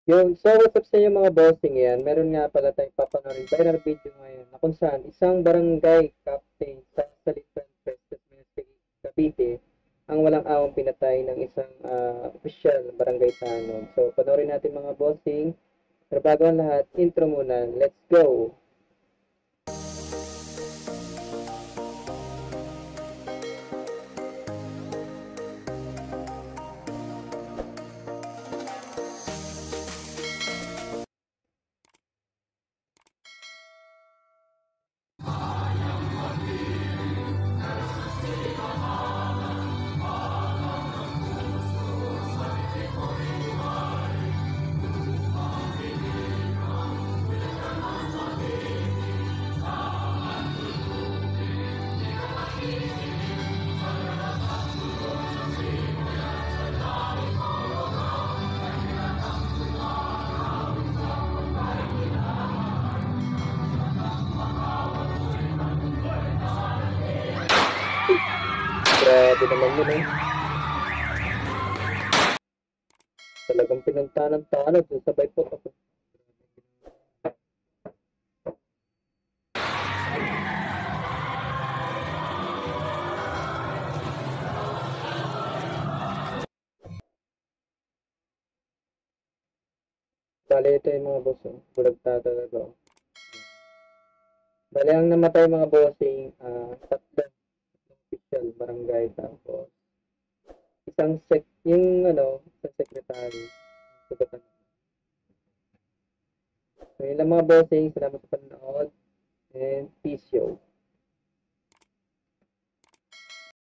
So what's up sa inyo mga bossing yan? Meron nga pala tayong papanorin viral video ngayon na kung saan isang barangay captain sa Salitan Festus Municipal Cavite ang walang awang pinatay ng isang official barangay tanod. So panoorin natin mga bossing. Pero bago ang lahat, intro muna. Let's go! Grabe naman yun eh. Talagang pinunta ng tanod. Sabay po ako. Bale, ito yung mga boss. Bulagta talaga. Bale, ang namatay mga bossing, tatlong official barangay, tapos isang isang secretary. Sugatan. So, yun lang mga bossing. Salamat sa panonood. And peace yo.